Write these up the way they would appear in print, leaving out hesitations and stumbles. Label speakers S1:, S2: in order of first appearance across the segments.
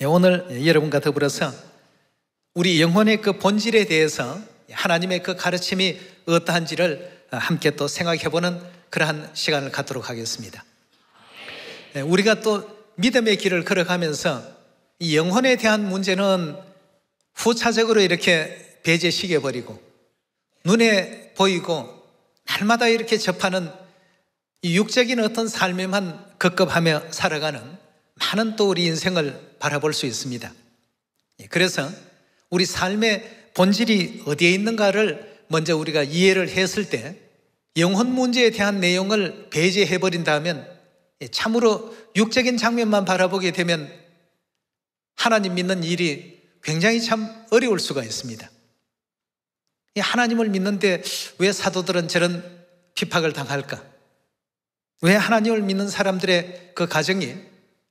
S1: 오늘 여러분과 더불어서 우리 영혼의 그 본질에 대해서 하나님의 그 가르침이 어떠한지를 함께 또 생각해보는 그러한 시간을 갖도록 하겠습니다. 우리가 또 믿음의 길을 걸어가면서 이 영혼에 대한 문제는 후차적으로 이렇게 배제시켜버리고 눈에 보이고 날마다 이렇게 접하는 이 육적인 어떤 삶에만 급급하며 살아가는 많은 또 우리 인생을 바라볼 수 있습니다. 그래서 우리 삶의 본질이 어디에 있는가를 먼저 우리가 이해를 했을 때 영혼 문제에 대한 내용을 배제해버린다면 참으로 육적인 장면만 바라보게 되면 하나님 믿는 일이 굉장히 참 어려울 수가 있습니다. 하나님을 믿는데 왜 사도들은 저런 핍박을 당할까? 왜 하나님을 믿는 사람들의 그 가정이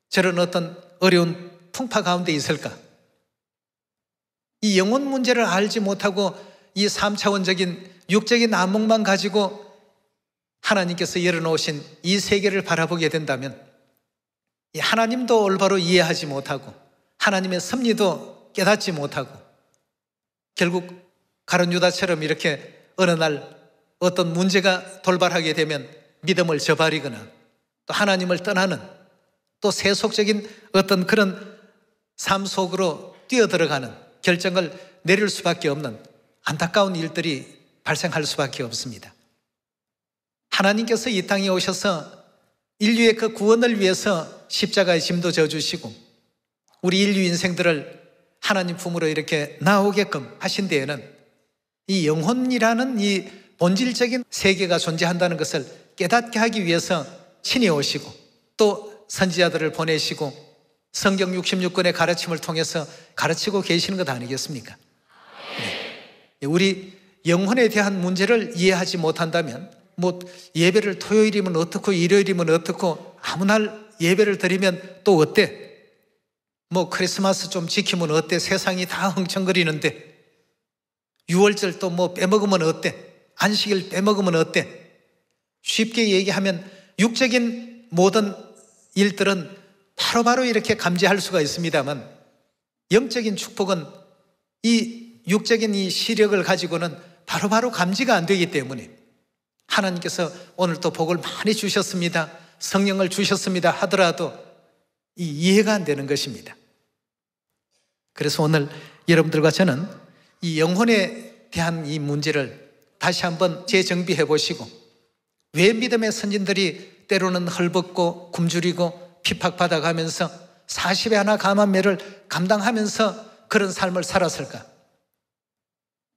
S1: 저런 어떤 어려운 풍파 가운데 있을까? 이 영혼 문제를 알지 못하고 이 3차원적인 육적인 안목만 가지고 하나님께서 열어놓으신 이 세계를 바라보게 된다면 하나님도 올바로 이해하지 못하고 하나님의 섭리도 깨닫지 못하고 결국 가룟 유다처럼 이렇게 어느 날 어떤 문제가 돌발하게 되면 믿음을 저버리거나 또 하나님을 떠나는 또 세속적인 어떤 그런 삶 속으로 뛰어들어가는 결정을 내릴 수밖에 없는 안타까운 일들이 발생할 수밖에 없습니다. 하나님께서 이 땅에 오셔서 인류의 그 구원을 위해서 십자가의 짐도 져주시고 우리 인류 인생들을 하나님 품으로 이렇게 나오게끔 하신 데에는 이 영혼이라는 이 본질적인 세계가 존재한다는 것을 깨닫게 하기 위해서 친히 오시고 또 선지자들을 보내시고 성경 66권의 가르침을 통해서 가르치고 계시는 것 아니겠습니까? 네. 우리 영혼에 대한 문제를 이해하지 못한다면 예배를 토요일이면 어떻고 일요일이면 어떻고 아무 날 예배를 드리면 또 어때? 크리스마스 좀 지키면 어때? 세상이 다 흥청거리는데 6월절 또 빼먹으면 어때? 안식일 빼먹으면 어때? 쉽게 얘기하면 육적인 모든 일들은 바로바로 이렇게 감지할 수가 있습니다만 영적인 축복은 이 육적인 이 시력을 가지고는 바로바로 감지가 안 되기 때문에 하나님께서 오늘 또 복을 많이 주셨습니다, 성령을 주셨습니다 하더라도 이 이해가 안 되는 것입니다. 그래서 오늘 여러분들과 저는 이 영혼에 대한 이 문제를 다시 한번 재정비해 보시고 왜 믿음의 선진들이 때로는 헐벗고 굶주리고 핍박받아가면서 40의 하나 감한매를 감당하면서 그런 삶을 살았을까?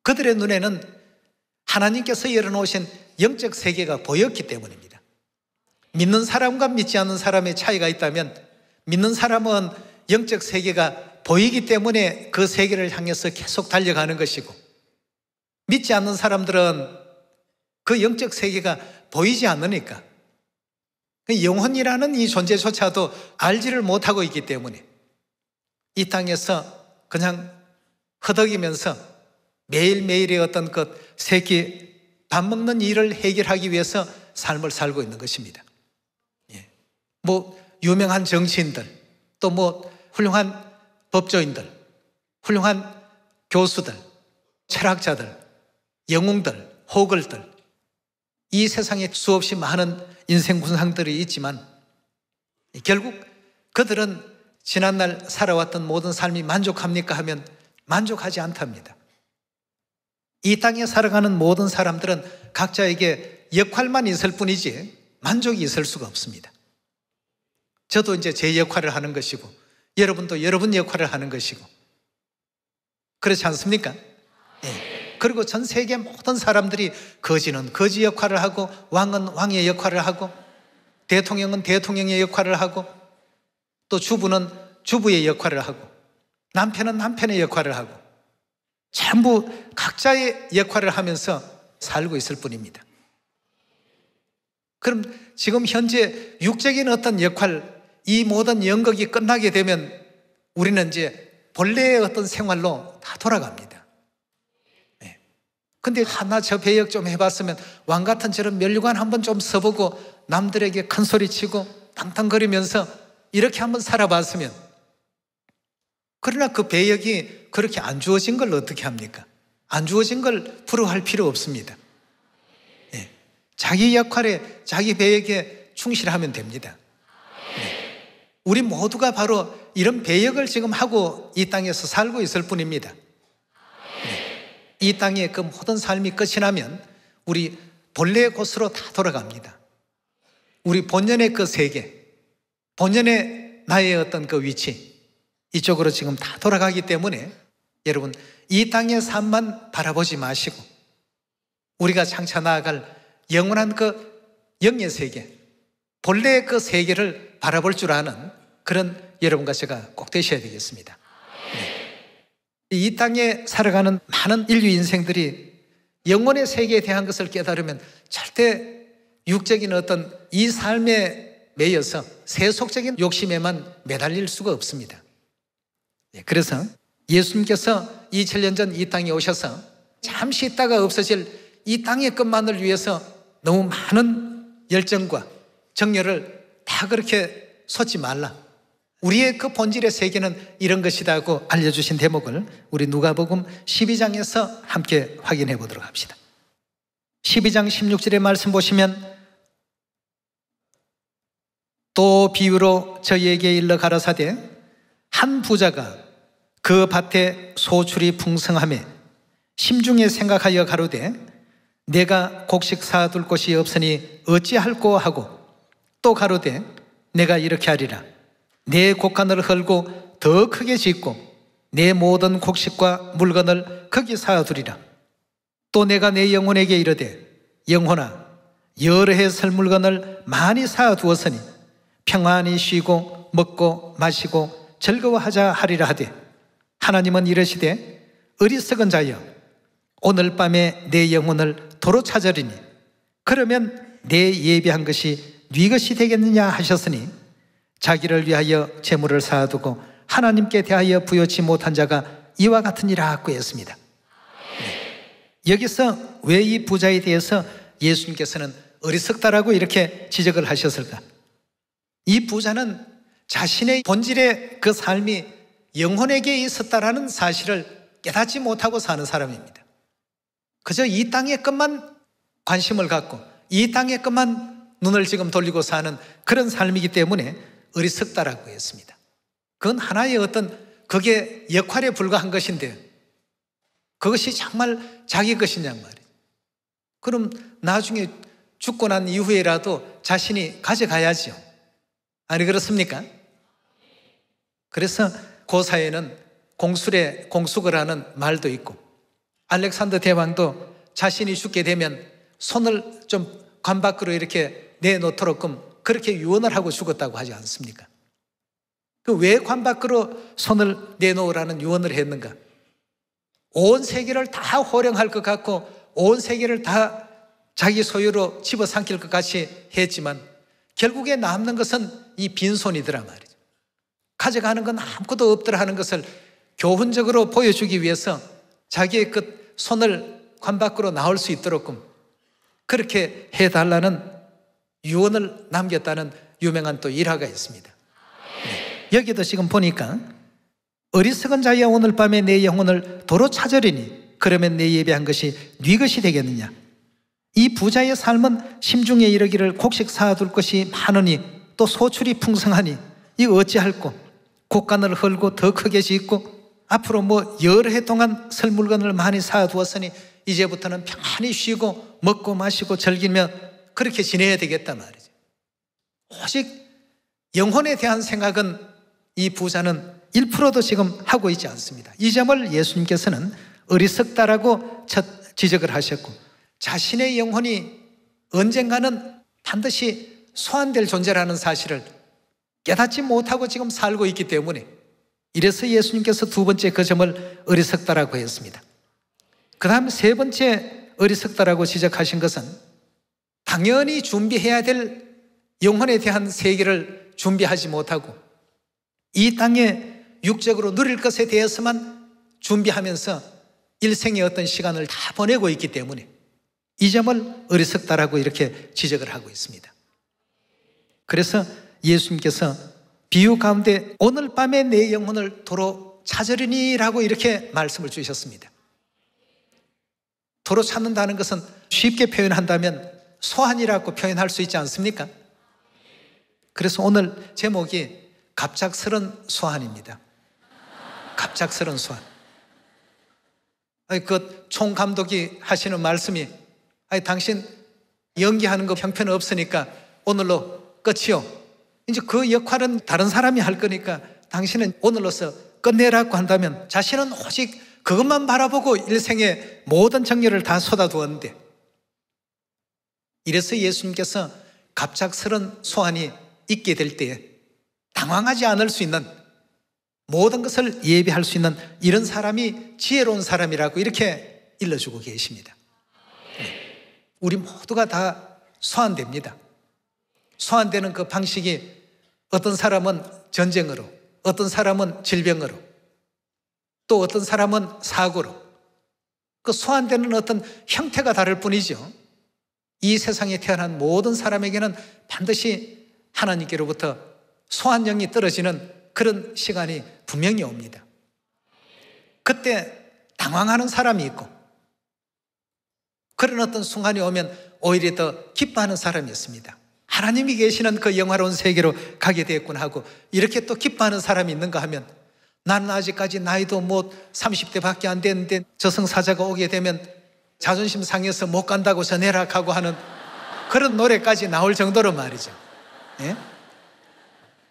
S1: 그들의 눈에는 하나님께서 열어놓으신 영적 세계가 보였기 때문입니다. 믿는 사람과 믿지 않는 사람의 차이가 있다면 믿는 사람은 영적 세계가 보이기 때문에 그 세계를 향해서 계속 달려가는 것이고 믿지 않는 사람들은 그 영적 세계가 보이지 않으니까 영혼이라는 이 존재조차도 알지를 못하고 있기 때문에 이 땅에서 그냥 허덕이면서 매일매일의 어떤 그 새끼 밥 먹는 일을 해결하기 위해서 삶을 살고 있는 것입니다. 유명한 정치인들 또 훌륭한 법조인들, 훌륭한 교수들, 철학자들, 영웅들, 호걸들 이 세상에 수없이 많은 인생 군상들이 있지만 결국 그들은 지난날 살아왔던 모든 삶이 만족합니까 하면 만족하지 않답니다. 이 땅에 살아가는 모든 사람들은 각자에게 역할만 있을 뿐이지 만족이 있을 수가 없습니다. 저도 이제 제 역할을 하는 것이고 여러분도 여러분 역할을 하는 것이고 그렇지 않습니까? 네. 그리고 전 세계 모든 사람들이 거지는 거지 역할을 하고 왕은 왕의 역할을 하고 대통령은 대통령의 역할을 하고 또 주부는 주부의 역할을 하고 남편은 남편의 역할을 하고 전부 각자의 역할을 하면서 살고 있을 뿐입니다. 그럼 지금 현재 육적인 어떤 역할 이 모든 연극이 끝나게 되면 우리는 이제 본래의 어떤 생활로 다 돌아갑니다. 근데 하나 저 배역 좀 해봤으면 왕 같은 저런 면류관 한번 좀 써보고 남들에게 큰 소리 치고 탕탕거리면서 이렇게 한번 살아봤으면 그러나 그 배역이 그렇게 안 주어진 걸 어떻게 합니까? 안 주어진 걸 부러워할 필요 없습니다. 예. 자기 역할에, 자기 배역에 충실하면 됩니다. 예. 우리 모두가 바로 이런 배역을 지금 하고 이 땅에서 살고 있을 뿐입니다. 예. 이 땅의 그 모든 삶이 끝이 나면 우리 본래의 곳으로 다 돌아갑니다. 우리 본연의 그 세계, 본연의 나의 어떤 그 위치, 이쪽으로 지금 다 돌아가기 때문에 여러분, 이 땅의 삶만 바라보지 마시고 우리가 장차 나아갈 영원한 그 영의 세계, 본래의 그 세계를 바라볼 줄 아는 그런 여러분과 제가 꼭 되셔야 되겠습니다. 네. 이 땅에 살아가는 많은 인류 인생들이 영혼의 세계에 대한 것을 깨달으면 절대 육적인 어떤 이 삶에 매여서 세속적인 욕심에만 매달릴 수가 없습니다. 그래서 예수님께서 2000년 전 이 땅에 오셔서 잠시 있다가 없어질 이 땅의 것만을 위해서 너무 많은 열정과 정열을 다 그렇게 쏟지 말라. 우리의 그 본질의 세계는 이런 것이라고 알려주신 대목을 우리 누가복음 12장에서 함께 확인해 보도록 합시다. 12장 16절의 말씀 보시면 또 비유로 저희에게 일러 가라사대 한 부자가 그 밭에 소출이 풍성하매 심중에 생각하여 가로되 내가 곡식 사둘 곳이 없으니 어찌할꼬 하고 또 가로되 내가 이렇게 하리라 내 곡간을 헐고 더 크게 짓고 내 모든 곡식과 물건을 거기 사두리라. 또 내가 내 영혼에게 이르되 영혼아 여러 해 설 물건을 많이 사두었으니 평안히 쉬고 먹고 마시고 즐거워하자 하리라 하되 하나님은 이르시되 어리석은 자여 오늘 밤에 내 영혼을 도로 찾으리니 그러면 내 예비한 것이 네 것이 되겠느냐 하셨으니 자기를 위하여 재물을 쌓아두고 하나님께 대하여 부여치 못한 자가 이와 같으니라 구했습니다. 여기서 왜 이 부자에 대해서 예수님께서는 어리석다라고 이렇게 지적을 하셨을까? 이 부자는 자신의 본질의 그 삶이 영혼에게 있었다라는 사실을 깨닫지 못하고 사는 사람입니다. 그저 이 땅의 것만 관심을 갖고 이 땅의 것만 눈을 지금 돌리고 사는 그런 삶이기 때문에 어리석다라고 했습니다. 그건 하나의 어떤 그게 역할에 불과한 것인데 그것이 정말 자기 것이냐 말이에요. 그럼 나중에 죽고 난 이후에라도 자신이 가져가야죠. 아니 그렇습니까? 그래서 고사에는 공술에 공숙을 하는 말도 있고 알렉산더 대왕도 자신이 죽게 되면 손을 좀 관 밖으로 이렇게 내놓도록끔 그렇게 유언을 하고 죽었다고 하지 않습니까? 그 왜 관 밖으로 손을 내놓으라는 유언을 했는가? 온 세계를 다 호령할 것 같고 온 세계를 다 자기 소유로 집어삼킬 것 같이 했지만 결국에 남는 것은 이 빈손이더라 말이죠. 가져가는 건 아무것도 없더라 하는 것을 교훈적으로 보여주기 위해서 자기의 그 손을 관 밖으로 나올 수 있도록끔 그렇게 해달라는 유언을 남겼다는 유명한 또 일화가 있습니다. 여기도 지금 보니까 어리석은 자여 오늘 밤에 내 영혼을 도로 찾으리니 그러면 내 예배한 것이 네 것이 되겠느냐. 이 부자의 삶은 심중에 이르기를 곡식 사둘 것이 많으니 또 소출이 풍성하니 이 어찌할꼬 곡간을 헐고 더 크게 짓고 앞으로 뭐 여러 해 동안 설 물건을 많이 사두었으니 이제부터는 평안히 쉬고 먹고 마시고 즐기며 그렇게 지내야 되겠단 말이죠. 오직 영혼에 대한 생각은 이 부자는 1%도 지금 하고 있지 않습니다. 이 점을 예수님께서는 어리석다라고 첫 지적을 하셨고 자신의 영혼이 언젠가는 반드시 소환될 존재라는 사실을 깨닫지 못하고 지금 살고 있기 때문에 이래서 예수님께서 두 번째 그 점을 어리석다라고 했습니다. 그 다음 세 번째 어리석다라고 지적하신 것은 당연히 준비해야 될 영혼에 대한 세계를 준비하지 못하고 이 땅에 육적으로 누릴 것에 대해서만 준비하면서 일생의 어떤 시간을 다 보내고 있기 때문에 이 점을 어리석다라고 이렇게 지적을 하고 있습니다. 그래서 예수님께서 비유 가운데 오늘 밤에 내 영혼을 도로 찾으리니라고 이렇게 말씀을 주셨습니다. 도로 찾는다는 것은 쉽게 표현한다면 소환이라고 표현할 수 있지 않습니까? 그래서 오늘 제목이 갑작스런 소환입니다. 갑작스런 소환. 그 총감독이 하시는 말씀이 당신 연기하는 거 형편 없으니까 오늘로 끝이요. 이제 그 역할은 다른 사람이 할 거니까 당신은 오늘로서 끝내라고 한다면 자신은 오직 그것만 바라보고 일생의 모든 정열을 다 쏟아두었는데, 이래서 예수님께서 갑작스런 소환이 있게 될 때에 당황하지 않을 수 있는, 모든 것을 예비할 수 있는 이런 사람이 지혜로운 사람이라고 이렇게 일러주고 계십니다. 우리 모두가 다 소환됩니다. 소환되는 그 방식이 어떤 사람은 전쟁으로, 어떤 사람은 질병으로, 또 어떤 사람은 사고로, 그 소환되는 어떤 형태가 다를 뿐이죠. 이 세상에 태어난 모든 사람에게는 반드시 하나님께로부터 소환령이 떨어지는 그런 시간이 분명히 옵니다. 그때 당황하는 사람이 있고, 그런 어떤 순간이 오면 오히려 더 기뻐하는 사람이 있습니다. 하나님이 계시는 그 영화로운 세계로 가게 되었구나 하고 이렇게 또 기뻐하는 사람이 있는가 하면, 나는 아직까지 나이도 30대밖에 안 됐는데 저승사자가 오게 되면 자존심 상해서 못 간다고 전해라 하고 하는 그런 노래까지 나올 정도로 말이죠. 예?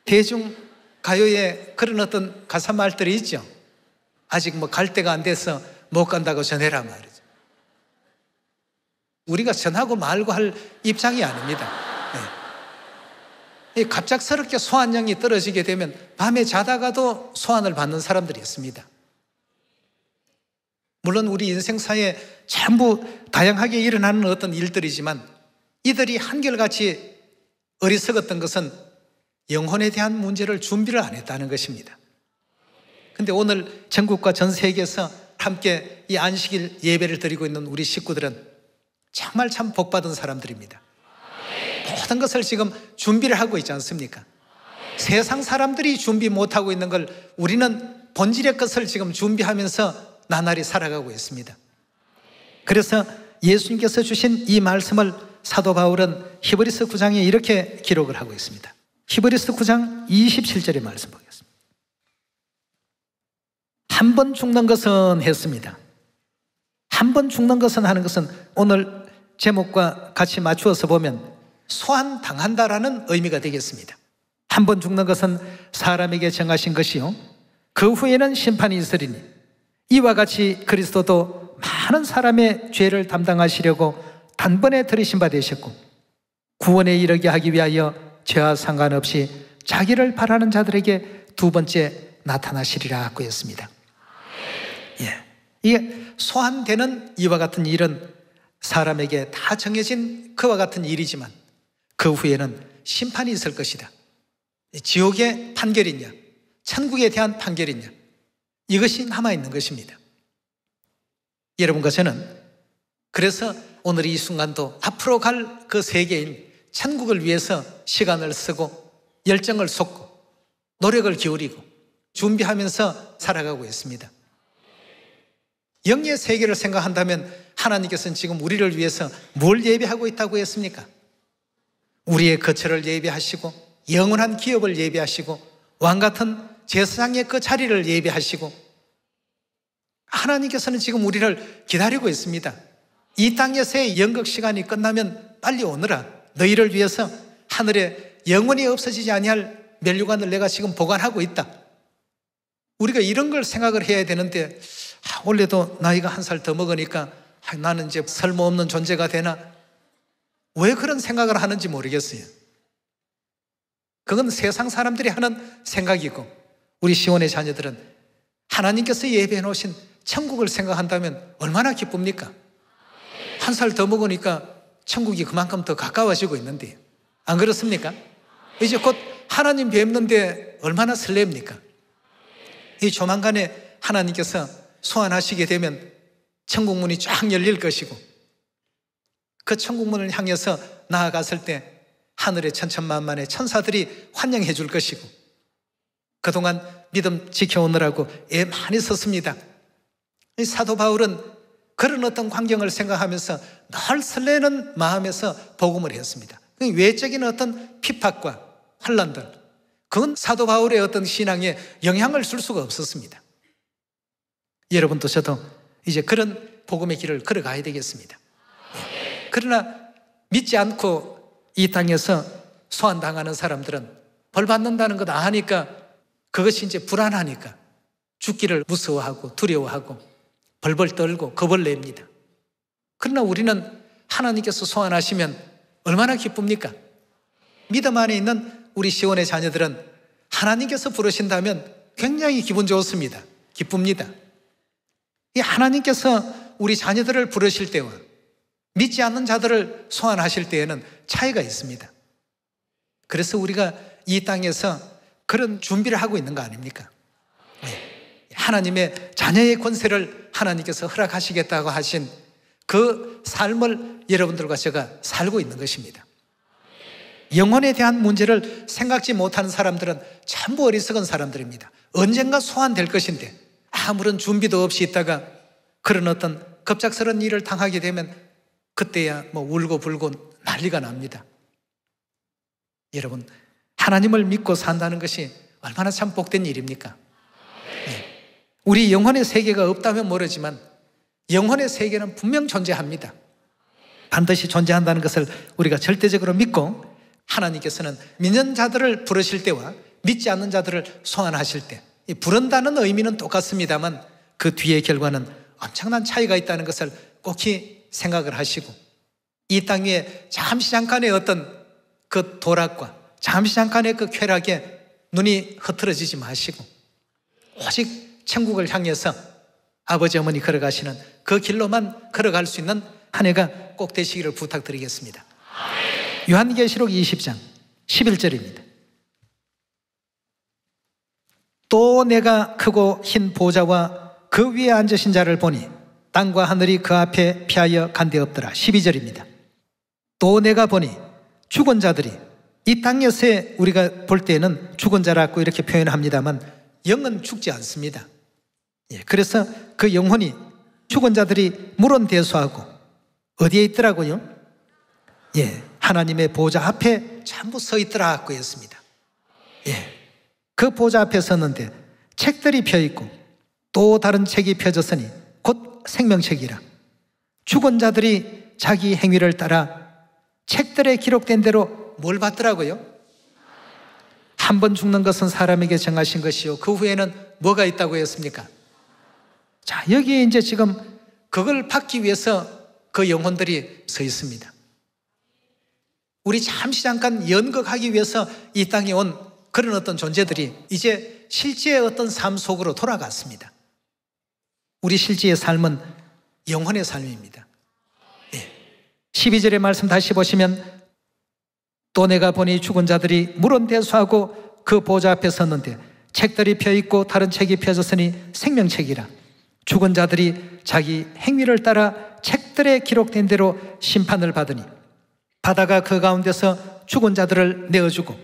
S1: 대중 가요에 그런 어떤 가사 말들이 있죠. 아직 갈 때가 안 돼서 못 간다고 전해라 말이죠. 우리가 전하고 말고 할 입장이 아닙니다. 예. 갑작스럽게 소환령이 떨어지게 되면 밤에 자다가도 소환을 받는 사람들이 있습니다. 물론 우리 인생사에 전부 다양하게 일어나는 어떤 일들이지만, 이들이 한결같이 어리석었던 것은 영혼에 대한 문제를 준비를 안 했다는 것입니다. 그런데 오늘 전국과 전 세계에서 함께 이 안식일 예배를 드리고 있는 우리 식구들은 정말 참 복받은 사람들입니다. 모든 것을 지금 준비를 하고 있지 않습니까? 세상 사람들이 준비 못하고 있는 걸 우리는 본질의 것을 지금 준비하면서 나날이 살아가고 있습니다. 그래서 예수님께서 주신 이 말씀을 사도 바울은 히브리서 9장에 이렇게 기록을 하고 있습니다. 히브리서 9장 27절의 말씀 보겠습니다. 한 번 죽는 것은 했습니다. 한 번 죽는 것은 하는 것은 오늘 제목과 같이 맞추어서 보면 소환당한다라는 의미가 되겠습니다. 한 번 죽는 것은 사람에게 정하신 것이요, 그 후에는 심판이 있으리니 이와 같이 그리스도도 많은 사람의 죄를 담당하시려고 단번에 들이신 바 되셨고, 구원에 이르게 하기 위하여 죄와 상관없이 자기를 바라는 자들에게 두 번째 나타나시리라고 했습니다. 예. 이게 소환되는 이와 같은 일은 사람에게 다 정해진 그와 같은 일이지만 그 후에는 심판이 있을 것이다. 지옥의 판결이냐, 천국에 대한 판결이냐, 이것이 남아있는 것입니다. 여러분과 저는 그래서 오늘 이 순간도 앞으로 갈 그 세계인 천국을 위해서 시간을 쓰고 열정을 쏟고 노력을 기울이고 준비하면서 살아가고 있습니다. 영의 세계를 생각한다면 하나님께서는 지금 우리를 위해서 뭘 예비하고 있다고 했습니까? 우리의 거처를 예비하시고 영원한 기업을 예비하시고 왕같은 제사장의 그 자리를 예비하시고, 하나님께서는 지금 우리를 기다리고 있습니다. 이 땅에서의 연극 시간이 끝나면 빨리 오너라. 너희를 위해서 하늘에 영원히 없어지지 아니할 멸류관을 내가 지금 보관하고 있다. 우리가 이런 걸 생각을 해야 되는데, 원래도 나이가 한 살 더 먹으니까 나는 이제 쓸모없는 존재가 되나? 왜 그런 생각을 하는지 모르겠어요. 그건 세상 사람들이 하는 생각이고, 우리 시온의 자녀들은 하나님께서 예배해 놓으신 천국을 생각한다면 얼마나 기쁩니까? 한 살 더 먹으니까 천국이 그만큼 더 가까워지고 있는데, 안 그렇습니까? 이제 곧 하나님 뵙는데 얼마나 설렙니까? 이 조만간에 하나님께서 소환하시게 되면 천국 문이 쫙 열릴 것이고, 그 천국 문을 향해서 나아갔을 때 하늘의 천천만만의 천사들이 환영해 줄 것이고, 그동안 믿음 지켜오느라고 애 많이 썼습니다. 이 사도 바울은 그런 어떤 광경을 생각하면서 늘 설레는 마음에서 복음을 했습니다. 외적인 어떤 핍박과 환난들, 그건 사도 바울의 어떤 신앙에 영향을 줄 수가 없었습니다. 여러분도 저도 이제 그런 복음의 길을 걸어가야 되겠습니다. 그러나 믿지 않고 이 땅에서 소환당하는 사람들은 벌 받는다는 것 아니까 그것이 이제 불안하니까 죽기를 무서워하고 두려워하고 벌벌 떨고 겁을 냅니다. 그러나 우리는 하나님께서 소환하시면 얼마나 기쁩니까? 믿음 안에 있는 우리 시온의 자녀들은 하나님께서 부르신다면 굉장히 기분 좋습니다. 기쁩니다. 이 하나님께서 우리 자녀들을 부르실 때와 믿지 않는 자들을 소환하실 때에는 차이가 있습니다. 그래서 우리가 이 땅에서 그런 준비를 하고 있는 거 아닙니까? 하나님의 자녀의 권세를 하나님께서 허락하시겠다고 하신 그 삶을 여러분들과 제가 살고 있는 것입니다. 영혼에 대한 문제를 생각지 못하는 사람들은 전부 어리석은 사람들입니다. 언젠가 소환될 것인데 아무런 준비도 없이 있다가 그런 어떤 급작스러운 일을 당하게 되면 그때야 뭐 울고 불고 난리가 납니다. 여러분, 하나님을 믿고 산다는 것이 얼마나 참 복된 일입니까? 우리 영혼의 세계가 없다면 모르지만 영혼의 세계는 분명 존재합니다. 반드시 존재한다는 것을 우리가 절대적으로 믿고 하나님께서는 믿는 자들을 부르실 때와 믿지 않는 자들을 소환하실 때, 부른다는 의미는 똑같습니다만 그 뒤의 결과는 엄청난 차이가 있다는 것을 꼭 생각을 하시고 이 땅 위에 잠시 잠깐의 어떤 그 도락과 잠시 잠깐의 그 쾌락에 눈이 흐트러지지 마시고 오직 천국을 향해서 아버지 어머니 걸어가시는 그 길로만 걸어갈 수 있는 한 해가 꼭 되시기를 부탁드리겠습니다. 요한계시록 20장 11절입니다. 또 내가 크고 흰 보좌와 그 위에 앉으신 자를 보니 땅과 하늘이 그 앞에 피하여 간 데 없더라. 12절입니다. 또 내가 보니 죽은 자들이, 이 땅에서의 우리가 볼 때는 죽은 자라고 이렇게 표현합니다만 영은 죽지 않습니다. 그래서 그 영혼이 죽은 자들이 물론대수하고 어디에 있더라고요? 하나님의 보좌 앞에 전부 서 있더라고 했습니다. 그 보좌 앞에 섰는데 책들이 펴있고 또 다른 책이 펴졌으니 곧 생명책이라. 죽은 자들이 자기 행위를 따라 책들에 기록된 대로 뭘 받더라고요? 한 번 죽는 것은 사람에게 정하신 것이요 그 후에는 뭐가 있다고 했습니까? 자, 여기에 이제 지금 그걸 받기 위해서 그 영혼들이 서 있습니다. 우리 잠시 잠깐 연극하기 위해서 이 땅에 온 그런 어떤 존재들이 이제 실제의 어떤 삶 속으로 돌아갔습니다. 우리 실제의 삶은 영혼의 삶입니다. 12절의 말씀 다시 보시면 또 내가 보니 죽은 자들이 물론대수하고 그 보좌 앞에 섰는데 책들이 펴있고 다른 책이 펴졌으니 생명책이라. 죽은 자들이 자기 행위를 따라 책들에 기록된 대로 심판을 받으니 바다가 그 가운데서 죽은 자들을 내어주고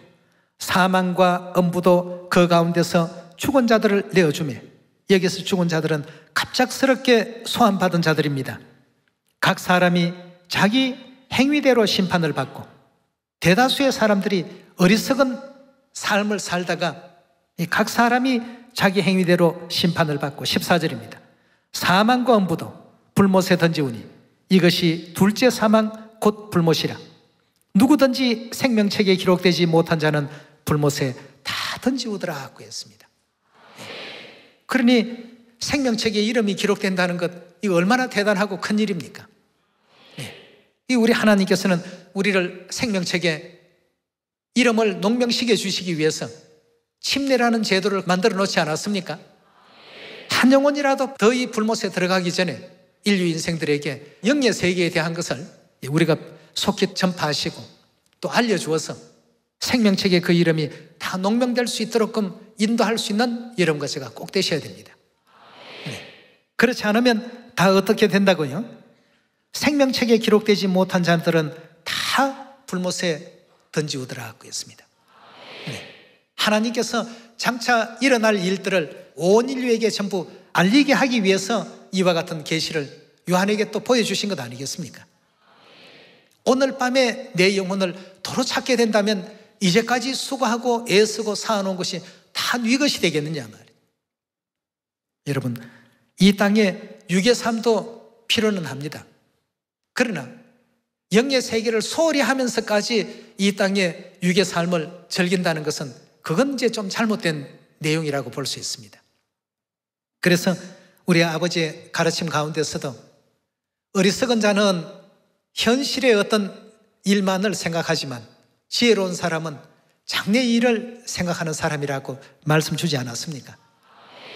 S1: 사망과 엄부도 그 가운데서 죽은 자들을 내어주매, 여기서 죽은 자들은 갑작스럽게 소환받은 자들입니다. 각 사람이 자기 행위대로 심판을 받고 대다수의 사람들이 어리석은 삶을 살다가 각 사람이 자기 행위대로 심판을 받고 14절입니다. 사망과 엄부도 불못에 던지우니 이것이 둘째 사망 곧 불못이라. 누구든지 생명책에 기록되지 못한 자는 불못에 다 던지우더라고 했습니다. 그러니 생명책에 이름이 기록된다는 것, 이거 얼마나 대단하고 큰 일입니까? 이 우리 하나님께서는 우리를 생명책에 이름을 농명시켜 주시기 위해서 침례라는 제도를 만들어 놓지 않았습니까? 한 영혼이라도 더 이 불못에 들어가기 전에 인류 인생들에게 영의 세계에 대한 것을 우리가 속히 전파하시고 또 알려주어서 생명책에 그 이름이 다 농명될 수 있도록끔 인도할 수 있는 여러분과 제가 꼭 되셔야 됩니다. 그렇지 않으면 다 어떻게 된다고요? 생명책에 기록되지 못한 자들은 다 불못에 던지우더라고 했습니다. 하나님께서 장차 일어날 일들을 온 인류에게 전부 알리게 하기 위해서 이와 같은 계시를 요한에게 또 보여주신 것 아니겠습니까? 오늘 밤에 내 영혼을 도로 찾게 된다면 이제까지 수고하고 애쓰고 쌓아놓은 것이 다 네 것이 되겠느냐 말이에요. 여러분, 이 땅에 육의 삶도 필요는 합니다. 그러나 영의 세계를 소홀히 하면서까지 이 땅에 육의 삶을 즐긴다는 것은 그건 이제 좀 잘못된 내용이라고 볼 수 있습니다. 그래서 우리 아버지의 가르침 가운데서도 어리석은 자는 현실의 어떤 일만을 생각하지만 지혜로운 사람은 장래의 일을 생각하는 사람이라고 말씀 주지 않았습니까?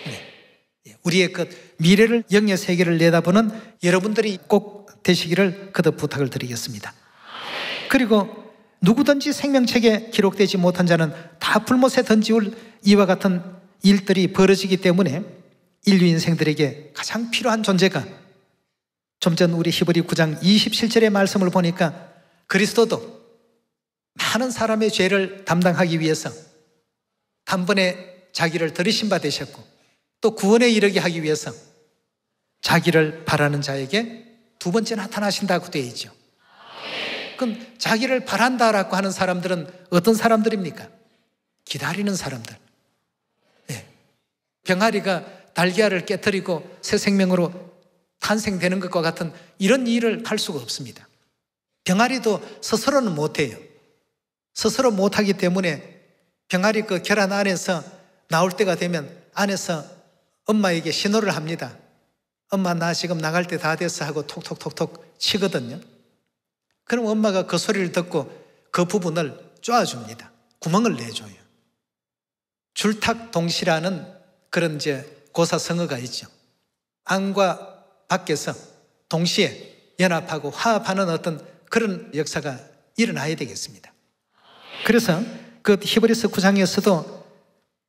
S1: 네. 우리의 그 미래를 영의 세계를 내다보는 여러분들이 꼭 되시기를 거듭 부탁을 드리겠습니다. 그리고 누구든지 생명책에 기록되지 못한 자는 다 불못에 던지울 이와 같은 일들이 벌어지기 때문에 인류 인생들에게 가장 필요한 존재가, 좀 전 우리 히브리 9장 27절의 말씀을 보니까 그리스도도 많은 사람의 죄를 담당하기 위해서 단번에 자기를 들이신 바 되셨고 또 구원에 이르게 하기 위해서 자기를 바라는 자에게 두 번째 나타나신다고 되어 있죠. 그럼 자기를 바란다라고 하는 사람들은 어떤 사람들입니까? 기다리는 사람들. 네. 병아리가 달걀을 깨뜨리고 새 생명으로 탄생되는 것과 같은 이런 일을 할 수가 없습니다. 병아리도 스스로는 못해요. 스스로 못하기 때문에 병아리 그 결안 안에서 나올 때가 되면 안에서 엄마에게 신호를 합니다. 엄마 나 지금 나갈 때 다 됐어 하고 톡톡톡톡 치거든요. 그럼 엄마가 그 소리를 듣고 그 부분을 쪼아줍니다. 구멍을 내줘요. 줄탁동시라는 그런 이제 고사성어가 있죠. 안과 밖에서 동시에 연합하고 화합하는 어떤 그런 역사가 일어나야 되겠습니다. 그래서 그 히브리서 9장에서도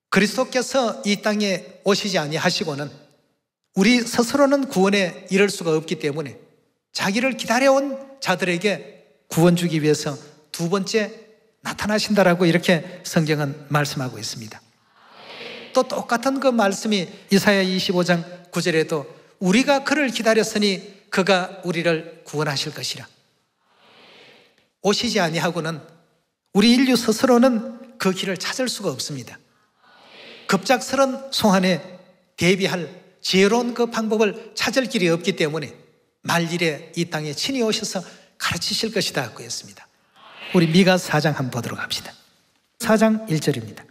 S1: 그리스도께서 이 땅에 오시지 아니하시고는 우리 스스로는 구원에 이를 수가 없기 때문에 자기를 기다려온 자들에게 구원 주기 위해서 두 번째 나타나신다라고 이렇게 성경은 말씀하고 있습니다. 또 똑같은 그 말씀이 이사야 25장 9절에도 우리가 그를 기다렸으니 그가 우리를 구원하실 것이라. 오시지 아니하고는 우리 인류 스스로는 그 길을 찾을 수가 없습니다. 급작스런 소환에 대비할 지혜로운 그 방법을 찾을 길이 없기 때문에 말일에 이 땅에 친히 오셔서 가르치실 것이다 고 했습니다. 우리 미가 4장 한번 보도록 합시다. 4장 1절입니다.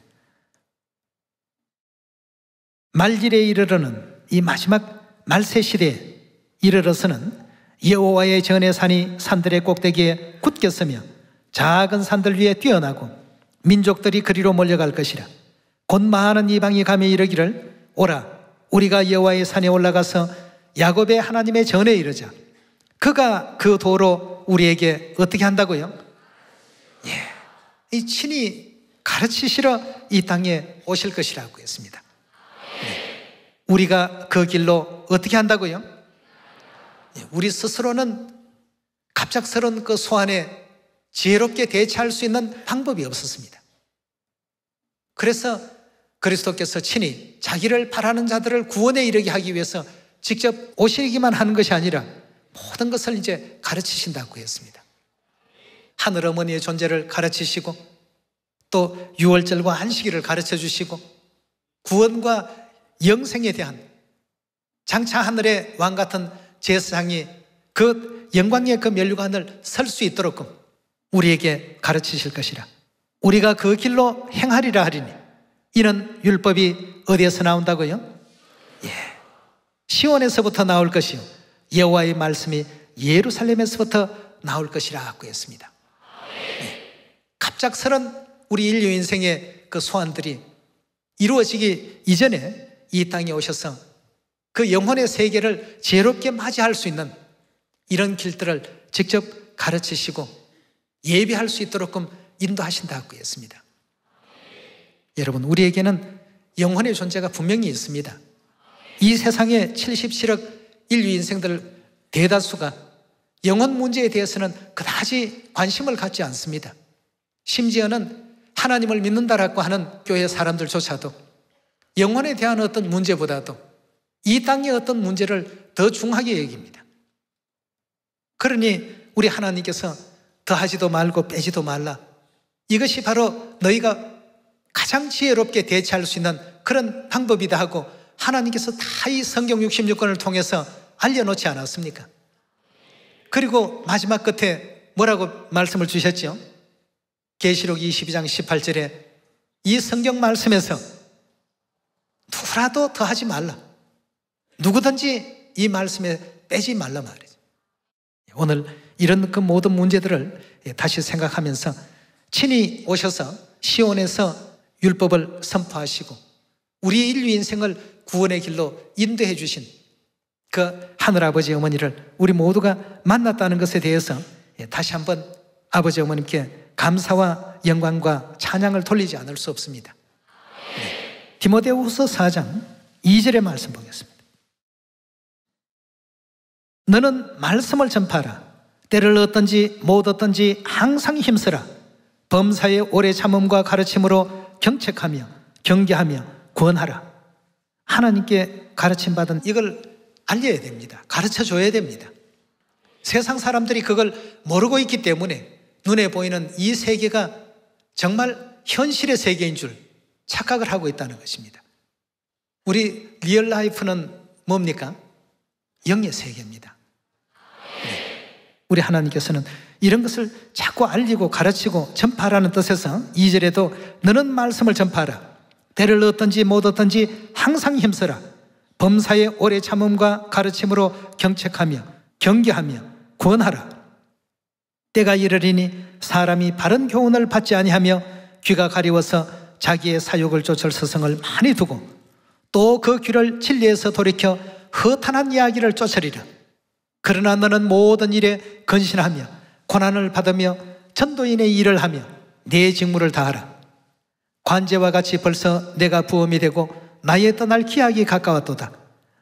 S1: 말일에 이르러는 이 마지막 말세 시대에 이르러서는 여호와의 전의 산이 산들의 꼭대기에 굳게 서며 작은 산들 위에 뛰어나고 민족들이 그리로 몰려갈 것이라. 곧 많은 이방이 가며 이르기를 오라 우리가 여호와의 산에 올라가서 야곱의 하나님의 전에 이르자. 그가 그 도로 우리에게 어떻게 한다고요? 이 친히 가르치시러 이 땅에 오실 것이라고 했습니다. 우리가 그 길로 어떻게 한다고요? 우리 스스로는 갑작스러운 그 소환에 지혜롭게 대처할 수 있는 방법이 없었습니다. 그래서 그리스도께서 친히 자기를 바라는 자들을 구원에 이르게 하기 위해서 직접 오시기만 하는 것이 아니라 모든 것을 이제 가르치신다고 했습니다. 하늘 어머니의 존재를 가르치시고 또 유월절과 안식일을 가르쳐 주시고 구원과 영생에 대한 장차 하늘의 왕 같은 제사장이 그 영광의 그 면류관을 설 수 있도록 우리에게 가르치실 것이라. 우리가 그 길로 행하리라 하리니 이는 율법이 어디에서 나온다고요? 시온에서부터 나올 것이요 여호와의 말씀이 예루살렘에서부터 나올 것이라고 했습니다. 갑작스런 우리 인류 인생의 그 소원들이 이루어지기 이전에 이 땅에 오셔서 그 영혼의 세계를 지혜롭게 맞이할 수 있는 이런 길들을 직접 가르치시고 예비할 수 있도록 인도하신다고 했습니다. 여러분, 우리에게는 영혼의 존재가 분명히 있습니다. 이 세상에 77억 인류 인생들 대다수가 영혼 문제에 대해서는 그다지 관심을 갖지 않습니다. 심지어는 하나님을 믿는다라고 하는 교회 사람들조차도 영혼에 대한 어떤 문제보다도 이 땅의 어떤 문제를 더 중하게 여깁니다. 그러니 우리 하나님께서 더하지도 말고 빼지도 말라. 이것이 바로 너희가 가장 지혜롭게 대처할 수 있는 그런 방법이다 하고 하나님께서 다 이 성경 66권을 통해서 알려놓지 않았습니까? 그리고 마지막 끝에 뭐라고 말씀을 주셨죠? 계시록 22장 18절에 이 성경 말씀에서 누구라도 더하지 말라. 누구든지 이 말씀에 빼지 말라 말이죠. 오늘 이런 그 모든 문제들을 다시 생각하면서 친히 오셔서 시온에서 율법을 선포하시고 우리 인류 인생을 구원의 길로 인도해 주신 그 하늘아버지 어머니를 우리 모두가 만났다는 것에 대해서 다시 한번 아버지 어머님께 감사와 영광과 찬양을 돌리지 않을 수 없습니다. 디모데후서 4장 2절의 말씀 보겠습니다. 너는 말씀을 전파하라. 때를 얻든지 못 얻든지 항상 힘쓰라. 범사의 오래 참음과 가르침으로 경책하며 경계하며 권하라. 하나님께 가르침받은 이걸 알려야 됩니다. 가르쳐줘야 됩니다. 세상 사람들이 그걸 모르고 있기 때문에 눈에 보이는 이 세계가 정말 현실의 세계인 줄 착각을 하고 있다는 것입니다. 우리 리얼 라이프는 뭡니까? 영의 세계입니다. 우리 하나님께서는 이런 것을 자꾸 알리고 가르치고 전파하라는 뜻에서 2절에도 너는 말씀을 전파하라. 때를 얻든지 못 얻든지 항상 힘써라. 범사의 오래 참음과 가르침으로 경책하며 경계하며 권하라. 때가 이르리니 사람이 바른 교훈을 받지 아니하며 귀가 가리워서 자기의 사욕을 쫓을 서성을 많이 두고 또 그 귀를 진리에서 돌이켜 허탄한 이야기를 쫓으리라. 그러나 너는 모든 일에 근신하며 고난을 받으며 전도인의 일을 하며 내 직무를 다하라. 관제와 같이 벌써 내가 부엄이 되고 나의 떠날 기약이 가까웠도다.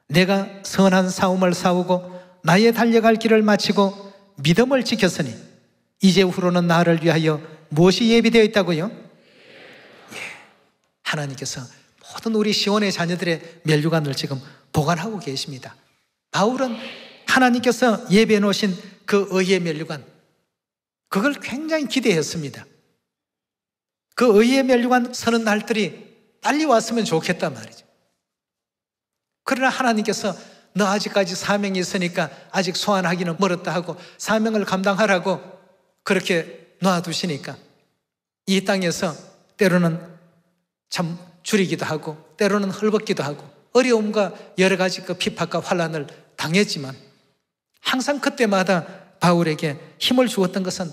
S1: 내가 선한 싸움을 싸우고 나의 달려갈 길을 마치고 믿음을 지켰으니 이제 후로는 나를 위하여 무엇이 예비되어 있다고요? 하나님께서 모든 우리 시온의 자녀들의 면류관을 지금 보관하고 계십니다. 바울은 하나님께서 예배해 놓으신 그 의의 면류관, 그걸 굉장히 기대했습니다. 그 의의 면류관 서는 날들이 빨리 왔으면 좋겠단 말이죠. 그러나 하나님께서 너 아직까지 사명이 있으니까 아직 소환하기는 멀었다 하고 사명을 감당하라고 그렇게 놔두시니까 이 땅에서 때로는 참 줄이기도 하고 때로는 헐벗기도 하고 어려움과 여러 가지 그 핍박과 환난을 당했지만 항상 그때마다 바울에게 힘을 주었던 것은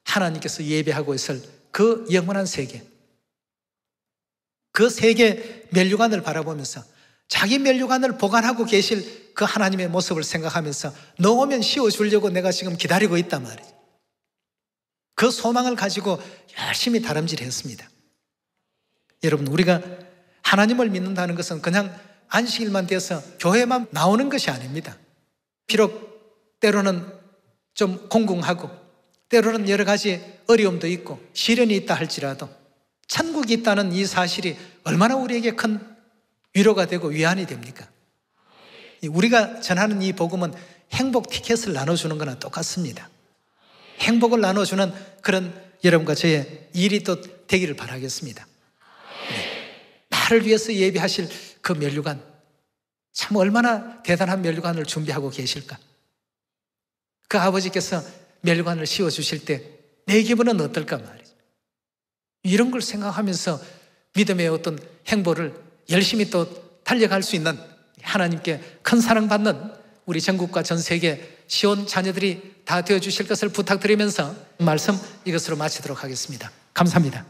S1: 하나님께서 예배하고 있을 그 영원한 세계, 그 세계 면류관을 바라보면서 자기 면류관을 보관하고 계실 그 하나님의 모습을 생각하면서 너 오면 씌워주려고 내가 지금 기다리고 있단 말이에요. 그 소망을 가지고 열심히 다름질했습니다. 여러분, 우리가 하나님을 믿는다는 것은 그냥 안식일만 돼서 교회만 나오는 것이 아닙니다. 비록 때로는 좀 공공하고 때로는 여러 가지 어려움도 있고 시련이 있다 할지라도 천국이 있다는 이 사실이 얼마나 우리에게 큰 위로가 되고 위안이 됩니까? 우리가 전하는 이 복음은 행복 티켓을 나눠주는 거나 똑같습니다. 행복을 나눠주는 그런 여러분과 저의 일이 또 되기를 바라겠습니다. 나를 위해서 예비하실 그 면류관, 참 얼마나 대단한 면류관을 준비하고 계실까? 그 아버지께서 면류관을 씌워주실 때 내 기분은 어떨까 말이죠. 이런 걸 생각하면서 믿음의 어떤 행보를 열심히 또 달려갈 수 있는 하나님께 큰 사랑받는 우리 전국과 전 세계 시온 자녀들이 다 되어주실 것을 부탁드리면서 말씀 이것으로 마치도록 하겠습니다. 감사합니다.